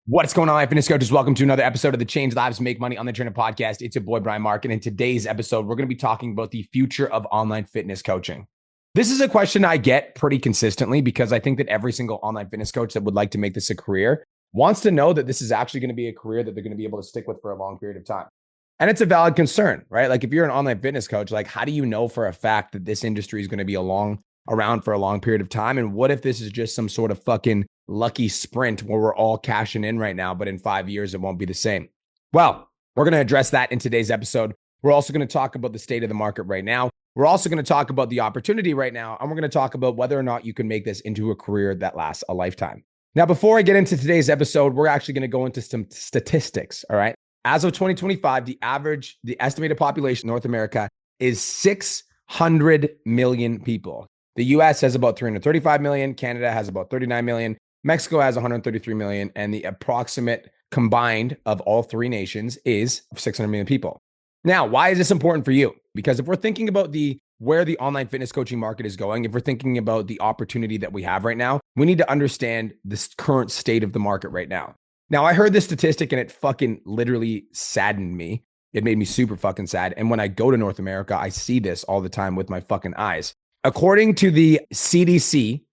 What's going on, my fitness coaches? Welcome to another episode of the Change Lives Make Money on the Internet podcast. It's your boy, Brian Mark. And in today's episode, we're going to be talking about the future of online fitness coaching. This is a question I get pretty consistently because I think that every single online fitness coach that would like to make this a career wants to know that this is actually going to be a career that they're going to be able to stick with for a long period of time. And it's a valid concern, right? Like if you're an online fitness coach, like how do you know for a fact that this industry is going to be around for a long period of time? And what if this is just some sort of fucking lucky sprint where we're all cashing in right now, but in 5 years, it won't be the same? Well, we're going to address that in today's episode. We're also going to talk about the state of the market right now. We're also going to talk about the opportunity right now. And we're going to talk about whether or not you can make this into a career that lasts a lifetime. Now, before I get into today's episode, we're actually going to go into some statistics. All right. As of 2025, the estimated population in North America is 600 million people. The US has about 335 million. Canada has about 39 million. Mexico has 133 million, and the approximate combined of all three nations is 600 million people. Now, why is this important for you? Because if we're thinking about where the online fitness coaching market is going, if we're thinking about the opportunity that we have right now, we need to understand this current state of the market right now. Now, I heard this statistic and it fucking literally saddened me. It made me super fucking sad. And when I go to North America, I see this all the time with my fucking eyes. According to the CDC,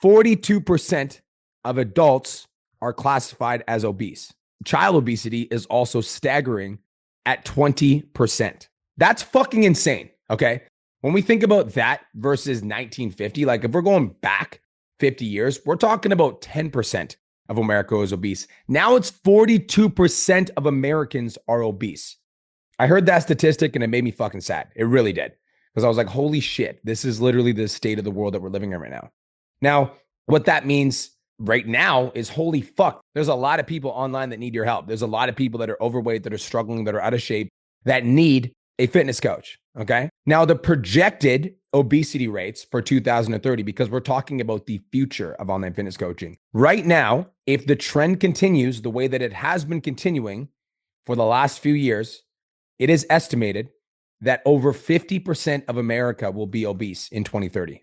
42% of adults are classified as obese. Child obesity is also staggering at 20%. That's fucking insane, okay? When we think about that versus 1950, like if we're going back 50 years, we're talking about 10% of America is obese. Now it's 42% of Americans are obese. I heard that statistic and it made me fucking sad. It really did. Because I was like, holy shit, this is literally the state of the world that we're living in right now. Now, what that means right now is holy fuck. There's a lot of people online that need your help. There's a lot of people that are overweight, that are struggling, that are out of shape, that need a fitness coach. Okay. Now, the projected obesity rates for 2030, because we're talking about the future of online fitness coaching. Right now, if the trend continues the way that it has been continuing for the last few years, it is estimated that over 50% of America will be obese in 2030.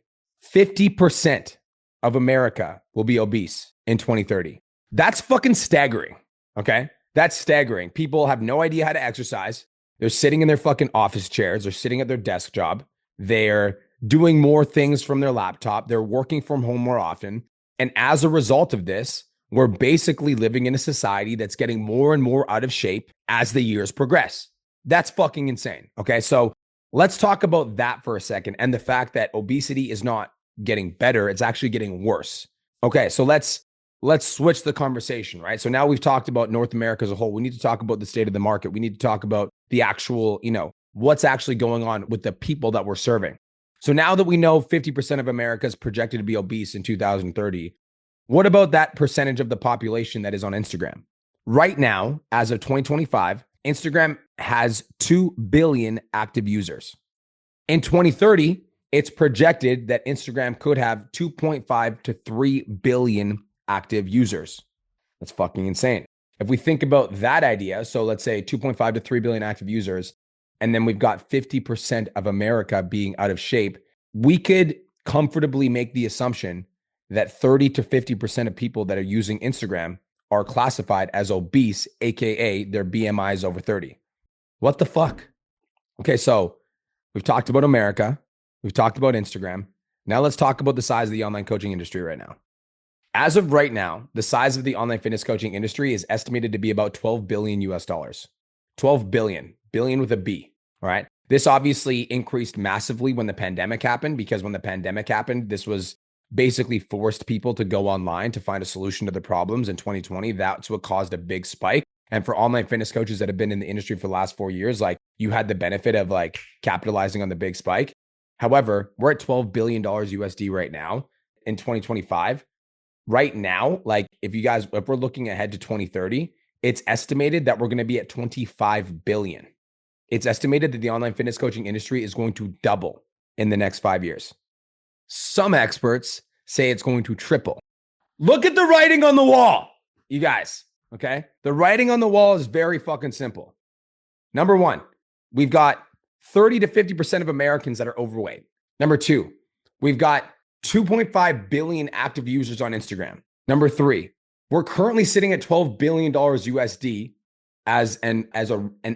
50% of America will be obese in 2030. That's fucking staggering, okay? That's staggering. People have no idea how to exercise. They're sitting in their fucking office chairs. They're sitting at their desk job. They're doing more things from their laptop. They're working from home more often. And as a result of this, we're basically living in a society that's getting more and more out of shape as the years progress. That's fucking insane. Okay. So let's talk about that for a second. And the fact that obesity is not getting better. It's actually getting worse. Okay. So let's switch the conversation, right? So now we've talked about North America as a whole. We need to talk about the state of the market. We need to talk about the actual, what's actually going on with the people that we're serving. So now that we know 50% of America is projected to be obese in 2030, what about that percentage of the population that is on Instagram? Right now, as of 2025, Instagram has 2 billion active users. In 2030, it's projected that Instagram could have 2.5 to 3 billion active users. That's fucking insane. If we think about that idea, so let's say 2.5 to 3 billion active users, and then we've got 50% of America being out of shape, we could comfortably make the assumption that 30 to 50% of people that are using Instagram are classified as obese, AKA their BMI is over 30. What the fuck? Okay, so we've talked about America. We've talked about Instagram. Now let's talk about the size of the online coaching industry right now. As of right now, the size of the online fitness coaching industry is estimated to be about 12 billion US dollars. 12 billion with a B, all right? This obviously increased massively when the pandemic happened, because when the pandemic happened, this was basically forced people to go online to find a solution to the problems in 2020. That's what caused a big spike. And for online fitness coaches that have been in the industry for the last 4 years, like you had the benefit of like capitalizing on the big spike. However, we're at $12 billion USD right now in 2025. Right now, like if we're looking ahead to 2030, it's estimated that we're going to be at 25 billion. It's estimated that the online fitness coaching industry is going to double in the next 5 years. Some experts say it's going to triple. Look at the writing on the wall, you guys, okay? The writing on the wall is very fucking simple. Number one, we've got 30 to 50% of Americans that are overweight. Number two, we've got 2.5 billion active users on Instagram. Number three, We're currently sitting at $12 billion USD as an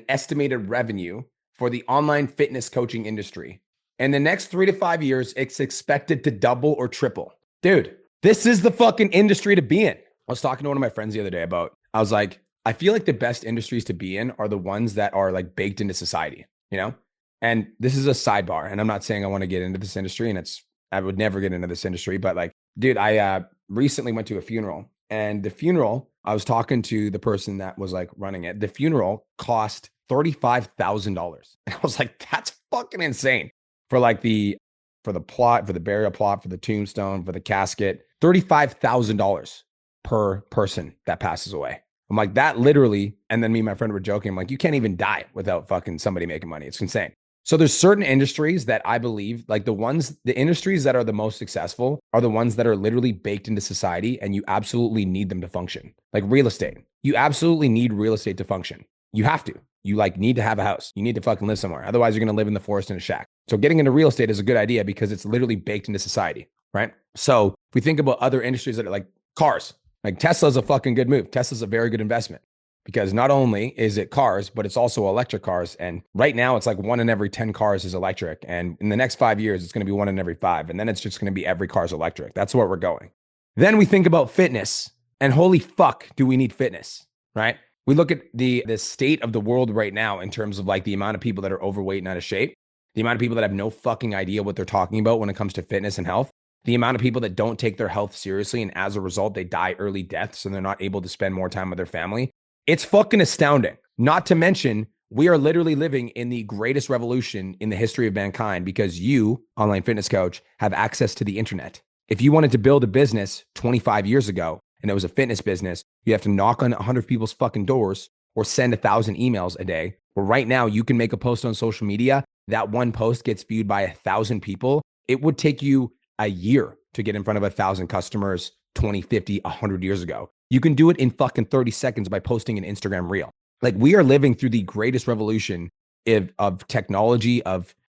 estimated revenue for the online fitness coaching industry. In the next 3 to 5 years, it's expected to double or triple. Dude, this is the fucking industry to be in. I was talking to one of my friends the other day I was like, I feel like the best industries to be in are the ones that are like baked into society, you know? And this is a sidebar. And I'm not saying I want to get into this industry, and I would never get into this industry, but like, dude, I recently went to a funeral, and the funeral, I was talking to the person that was like running it. The funeral cost $35,000. And I was like, that's fucking insane for like for the plot, for the burial plot, for the tombstone, for the casket, $35,000 per person that passes away. I'm like, that literally, and then me and my friend were joking. I'm like, you can't even die without fucking somebody making money. It's insane. So there's certain industries that I believe, like the industries that are the most successful are the ones that are literally baked into society, and you absolutely need them to function. Like real estate. You absolutely need real estate to function. You have to. You like need to have a house. You need to fucking live somewhere. Otherwise, you're going to live in the forest in a shack. So getting into real estate is a good idea because it's literally baked into society, right? So if we think about other industries that are like cars, like Tesla's a fucking good move. Tesla's a very good investment because not only is it cars, but it's also electric cars. And right now it's like 1 in every 10 cars is electric. And in the next 5 years, it's going to be 1 in every 5. And then it's just going to be every car's electric. That's where we're going. Then we think about fitness, and holy fuck, do we need fitness, right? We look at the state of the world right now in terms of like the amount of people that are overweight and out of shape, the amount of people that have no fucking idea what they're talking about when it comes to fitness and health, the amount of people that don't take their health seriously, and as a result, they die early deaths and they're not able to spend more time with their family. It's fucking astounding. Not to mention, we are literally living in the greatest revolution in the history of mankind because you, online fitness coach, have access to the internet. If you wanted to build a business 25 years ago and it was a fitness business, you have to knock on 100 people's fucking doors or send 1,000 emails a day. Where right now you can make a post on social media. That one post gets viewed by 1,000 people. It would take you a year to get in front of 1,000 customers 20, 50, 100 years ago. You can do it in fucking 30 seconds by posting an Instagram reel. Like we are living through the greatest revolution of technology,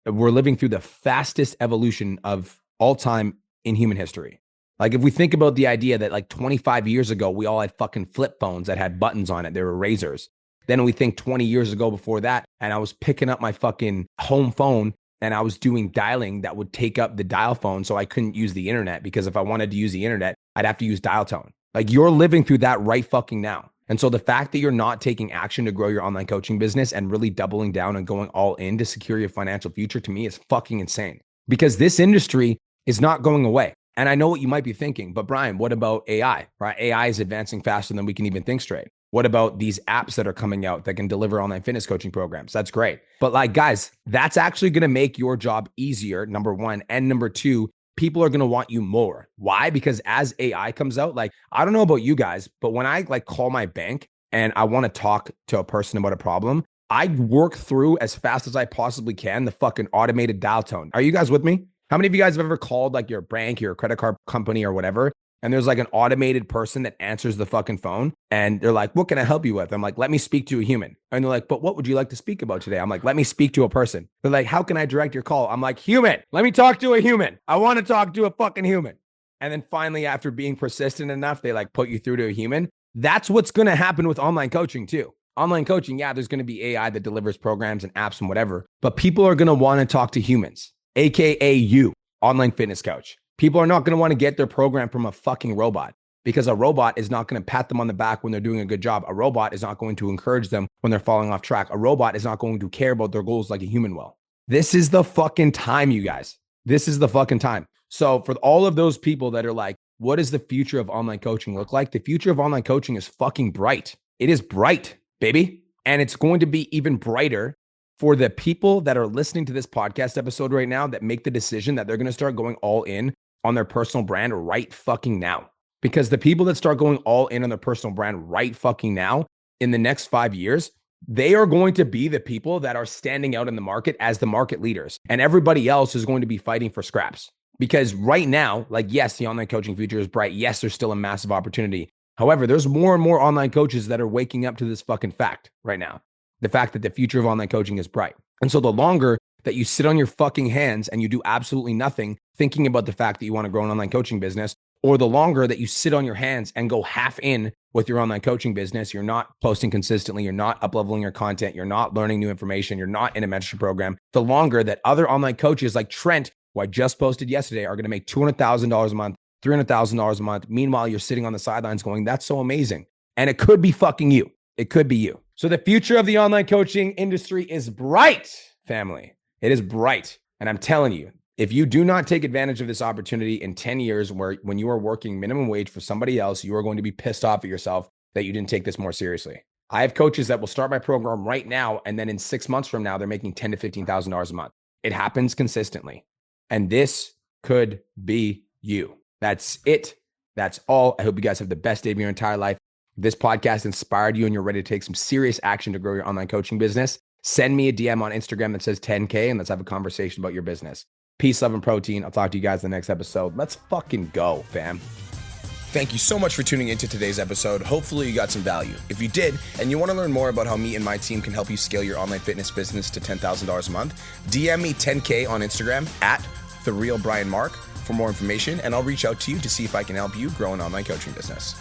we're living through the fastest evolution of all time in human history. Like if we think about the idea that like 25 years ago, we all had fucking flip phones that had buttons on it. They were razors. Then we think 20 years ago before that, and I was picking up my fucking home phone and I was doing dialing that would take up the dial phone. So I couldn't use the internet because if I wanted to use the internet, I'd have to use dial tone. Like you're living through that right fucking now. And so the fact that you're not taking action to grow your online coaching business and really doubling down and going all in to secure your financial future to me is fucking insane because this industry is not going away. And I know what you might be thinking, but Brian, what about AI, right? AI is advancing faster than we can even think straight. What about these apps that are coming out that can deliver online fitness coaching programs? That's great. But like, guys, that's actually going to make your job easier, number one. And number two, people are going to want you more. Why? Because as AI comes out, like, I don't know about you guys, but when I like call my bank and I want to talk to a person about a problem, I work through as fast as I possibly can the fucking automated dial tone. Are you guys with me? How many of you guys have ever called like your bank, your credit card company or whatever, and there's like an automated person that answers the fucking phone and they're like, what can I help you with? I'm like, let me speak to a human. And they're like, but what would you like to speak about today? I'm like, let me speak to a person. They're like, how can I direct your call? I'm like, human, let me talk to a human. I want to talk to a fucking human. And then finally, after being persistent enough, they like put you through to a human. That's what's going to happen with online coaching too. Online coaching, yeah, there's going to be AI that delivers programs and apps and whatever, but people are going to want to talk to humans, AKA you, online fitness coach. People are not going to want to get their program from a fucking robot because a robot is not going to pat them on the back when they're doing a good job. A robot is not going to encourage them when they're falling off track. A robot is not going to care about their goals like a human will. This is the fucking time, you guys. This is the fucking time. So for all of those people that are like, what does the future of online coaching look like? The future of online coaching is fucking bright. It is bright, baby. And it's going to be even brighter for the people that are listening to this podcast episode right now that make the decision that they're going to start going all in on their personal brand right fucking now. Because the people that start going all in on their personal brand right fucking now in the next 5 years, they are going to be the people that are standing out in the market as the market leaders. And everybody else is going to be fighting for scraps. Because right now, like, yes, the online coaching future is bright. Yes, there's still a massive opportunity. However, there's more and more online coaches that are waking up to this fucking fact right now. The fact that the future of online coaching is bright. And so the longer that you sit on your fucking hands and you do absolutely nothing, thinking about the fact that you want to grow an online coaching business, or the longer that you sit on your hands and go half in with your online coaching business, you're not posting consistently, you're not up-leveling your content, you're not learning new information, you're not in a mentorship program, the longer that other online coaches like Trent, who I just posted yesterday, are going to make $200,000 a month, $300,000 a month. Meanwhile, you're sitting on the sidelines going, that's so amazing. And it could be fucking you. It could be you. So the future of the online coaching industry is bright, family. It is bright. And I'm telling you, if you do not take advantage of this opportunity in 10 years, when you are working minimum wage for somebody else, you are going to be pissed off at yourself that you didn't take this more seriously. I have coaches that will start my program right now, and then in 6 months from now, they're making $10,000 to $15,000 a month. It happens consistently. And this could be you. That's it. That's all. I hope you guys have the best day of your entire life. If this podcast inspired you and you're ready to take some serious action to grow your online coaching business, send me a DM on Instagram that says 10K and let's have a conversation about your business. Peace, love, and protein. I'll talk to you guys in the next episode. Let's fucking go, fam. Thank you so much for tuning into today's episode. Hopefully you got some value. If you did, and you want to learn more about how me and my team can help you scale your online fitness business to $10,000 a month, DM me 10K on Instagram at TheRealBrianMark for more information, and I'll reach out to you to see if I can help you grow an online coaching business.